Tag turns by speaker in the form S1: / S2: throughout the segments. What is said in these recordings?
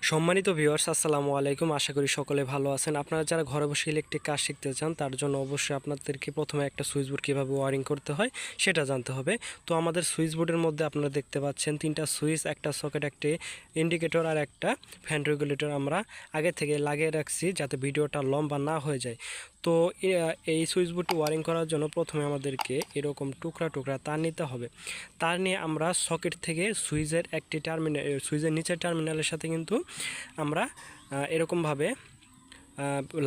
S1: সম্মানিত ভিউয়ার্স, আসসালামু আলাইকুম। আশা করি সকলে ভালো আছেন। আপনারা যারা ঘরে বসে ইলেকট্রিক কাজ শিখতে চান তার জন্য অবশ্যই আপনাদেরকে প্রথমে একটা সুইচ বোর্ড কীভাবে ওয়ারিং করতে হয় সেটা জানতে হবে। তো আমাদের সুইচ বোর্ডের মধ্যে আপনারা দেখতে পাচ্ছেন তিনটা সুইচ, একটা সকেট, একটি ইন্ডিকেটর আর একটা ফ্যান রেগুলেটর আমরা আগে থেকে লাগিয়ে রাখছি যাতে ভিডিওটা লম্বা না হয়ে যায়। তো এই সুইচ বোর্ডটি ওয়ারিং করার জন্য প্রথমে আমাদেরকে এরকম টুকরা টুকরা তার নিতে হবে। তার নিয়ে আমরা সকেট থেকে সুইচের একটি টার্মিনাল, সুইচের নিচের টার্মিনালের সাথে কিন্তু আমরা এরকমভাবে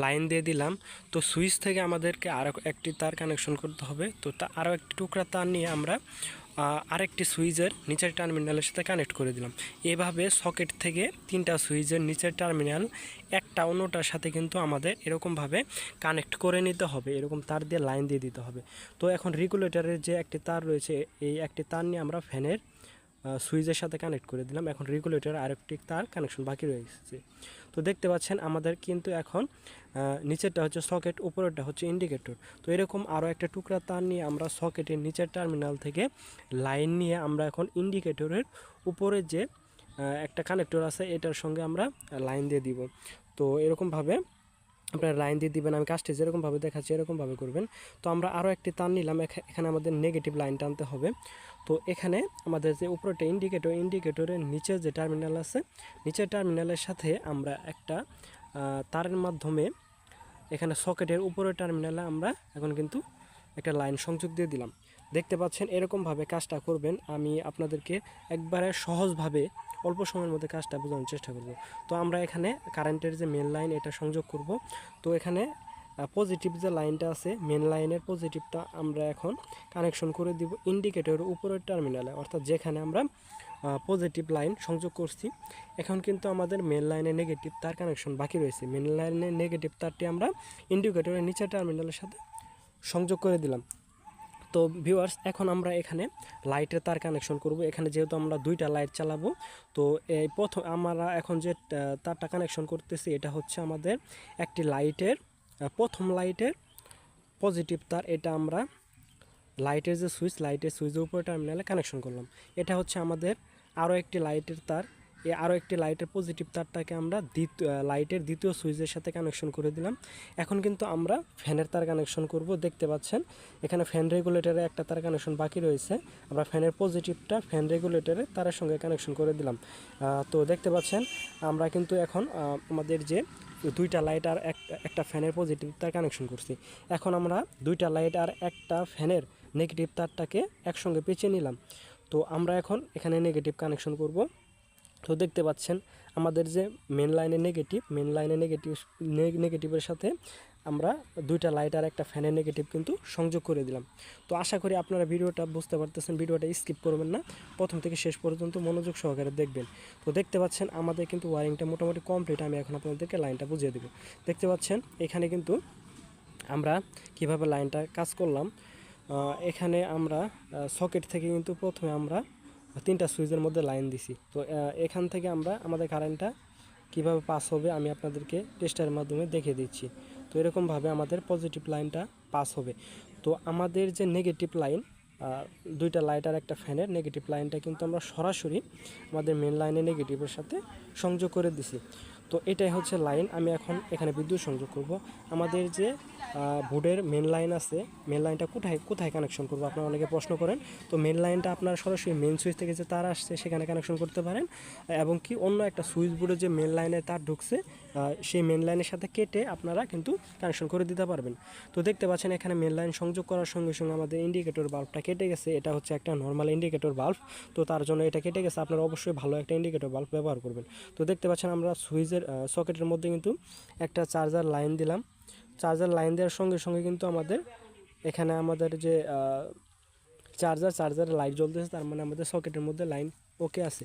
S1: লাইন দিয়ে দিলাম। তো সুইচ থেকে আমাদেরকে আরও একটি তার কানেকশন করতে হবে। তো আরও একটি টুকরা তার নিয়ে আমরা আরেকটি সুইচের নিচের টার্মিনালের সাথে কানেক্ট করে দিলাম। এভাবে সকেট থেকে তিনটা সুইচের নিচের টার্মিনাল একটা অন্যটার সাথে কিন্তু আমাদের এরকমভাবে কানেক্ট করে নিতে হবে, এরকম তার দিয়ে লাইন দিয়ে দিতে হবে। তো এখন রেগুলেটরের যে একটি তার রয়েছে, এই একটি তার নিয়ে আমরা ফ্যানের সুইচের সাথে কানেক্ট করে দিলাম। এখন রেগুলেটর আরেকটি তার কানেকশন বাকি রয়েছে। তো দেখতে পাচ্ছেন আমাদের কিন্তু এখন নিচেরটা হচ্ছে সকেট, উপরেরটা হচ্ছে ইন্ডিকেটর। তো এরকম আরও একটা টুকরা তার নিয়ে আমরা সকেটের নিচের টার্মিনাল থেকে লাইন নিয়ে আমরা এখন ইন্ডিকেটরের উপরে যে একটা কানেক্টর আছে এটার সঙ্গে আমরা লাইন দিয়ে দিব। তো এরকমভাবে আপনারা লাইন দিয়ে দিবেন। আমি কাজটি যেরকমভাবে দেখাচ্ছি এরকমভাবে করবেন। তো আমরা আরও একটি তার নিলাম, এখানে আমাদের নেগেটিভ লাইন টানতে হবে। তো এখানে আমাদের যে উপরেটা ইন্ডিকেটরের নিচে যে টার্মিনাল আছে, নিচের টার্মিনালের সাথে আমরা একটা তারের মাধ্যমে এখানে সকেটের উপরের টার্মিনালে আমরা এখন কিন্তু একটা লাইন সংযোগ দিয়ে দিলাম। দেখতে পাচ্ছেন এরকমভাবে কাজটা করবেন। আমি আপনাদেরকে একবারে সহজভাবে অল্প সময়ের মধ্যে কাজটা বোঝানোর চেষ্টা করব। তো আমরা এখানে কারেন্টের যে মেন লাইন এটা সংযোগ করব। তো এখানে পজিটিভ যে লাইনটা আছে, মেন লাইনের পজিটিভটা আমরা এখন কানেকশন করে দিব ইন্ডিকেটরের উপরের টার্মিনালে, অর্থাৎ যেখানে আমরা পজিটিভ লাইন সংযোগ করছি। এখন কিন্তু আমাদের মেন লাইনে নেগেটিভ তার কানেকশন বাকি রয়েছে। মেন লাইনে নেগেটিভ তারটি আমরা ইন্ডিকেটরের নিচের টার্মিনালের সাথে সংযোগ করে দিলাম। তো ভিউয়ার্স, এখন আমরা এখানে লাইটের তার কানেকশন করব। এখানে যেহেতু আমরা দুইটা লাইট চালাবো, তো এই প্রথম আমরা এখন যে তারটা কানেকশন করতেছি এটা হচ্ছে আমাদের একটি লাইটের প্রথম লাইটের পজিটিভ তার। এটা আমরা লাইটের যে সুইচ, লাইটের সুইচের উপরে টার্মিনালে কানেকশন করলাম। এটা হচ্ছে আমাদের আরও একটি লাইটের তার। এই আরও একটি লাইটের পজিটিভ তারটাকে আমরা লাইটের দ্বিতীয় সুইচের সাথে কানেকশন করে দিলাম। এখন কিন্তু আমরা ফ্যানের তার কানেকশন করব। দেখতে পাচ্ছেন এখানে ফ্যান রেগুলেটরে একটা তার কানেকশন বাকি রয়েছে। আমরা ফ্যানের পজিটিভটা ফ্যান রেগুলেটরে তারের সঙ্গে কানেকশন করে দিলাম। তো দেখতে পাচ্ছেন আমরা কিন্তু এখন আমাদের যে দুইটা লাইট আর একটা ফ্যানের পজিটিভ তার কানেকশন করছি। এখন আমরা দুইটা লাইট আর একটা ফ্যানের নেগেটিভ তারটাকে একসঙ্গে পেঁচিয়ে নিলাম। তো আমরা এখন এখানে নেগেটিভ কানেকশন করব। তো দেখতে পাচ্ছেন আমাদের যে মেন লাইনে নেগেটিভের সাথে আমরা দুইটা লাইট আর একটা ফ্যানের নেগেটিভ কিন্তু সংযোগ করে দিলাম। তো আশা করি আপনারা ভিডিওটা বুঝতে পারতেছেন, ভিডিওটা স্কিপ করবেন না, প্রথম থেকে শেষ পর্যন্ত মনোযোগ সহকারে দেখবেন। তো দেখতে পাচ্ছেন আমাদের কিন্তু ওয়ারিংটা মোটামুটি কমপ্লিট। আমি এখন আপনাদেরকে লাইনটা বুঝিয়ে দেব। দেখতে পাচ্ছেন এখানে কিন্তু আমরা কিভাবে লাইনটা কাজ করলাম। এখানে আমরা সকেট থেকে কিন্তু প্রথমে আমরা তিনটা সুইচের মধ্যে লাইন দিছি। তো এখান থেকে আমরা আমাদের কারেন্টটা কিভাবে পাস হবে আমি আপনাদেরকে টেস্টারের মাধ্যমে দেখিয়ে দিচ্ছি। তো এরকমভাবে আমাদের পজিটিভ লাইনটা পাস হবে। তো আমাদের যে নেগেটিভ লাইন, দুইটা লাইট আর একটা ফ্যানের নেগেটিভ লাইনটা কিন্তু আমরা সরাসরি আমাদের মেন লাইনে নেগেটিভের সাথে সংযোগ করে দিছি। তো এটাই হচ্ছে লাইন। আমি এখন এখানে বিদ্যুৎ সংযোগ করব। আমাদের যে বোর্ডের মেন লাইন আছে, মেন লাইনটা কোথায় কানেকশন করব আপনারা অনেকে প্রশ্ন করেন। তো মেন লাইনটা আপনারা সরাসরি মেন সুইচ থেকে যে তার আসছে সেখানে কানেকশন করতে পারেন, এবং কি অন্য একটা সুইচ বোর্ডে যে মেন লাইনে তার ঢুকছে সেই মেন লাইনের সাথে কেটে আপনারা কিন্তু কানেকশন করে দিতে পারবেন। তো দেখতে পাচ্ছেন এখানে মেন লাইন সংযোগ করার সঙ্গে সঙ্গে আমাদের ইন্ডিকেটর বাল্বটা কেটে গেছে। এটা হচ্ছে একটা নর্মাল ইন্ডিকেটর বাল্ব, তো তার জন্য এটা কেটে গেছে। আপনারা অবশ্যই ভালো একটা ইন্ডিকেটর বাল্ব ব্যবহার করবেন। তো দেখতে পাচ্ছেন আমরা সুইচের সকেটের মধ্যে কিন্তু একটা চার্জার লাইন দিলাম। চার্জার লাইন দেওয়ার সঙ্গে সঙ্গে কিন্তু আমাদের এখানে আমাদের যে চার্জারের লাইট জ্বলতেছে, তার মানে আমাদের সকেটের মধ্যে লাইন ওকে আছে।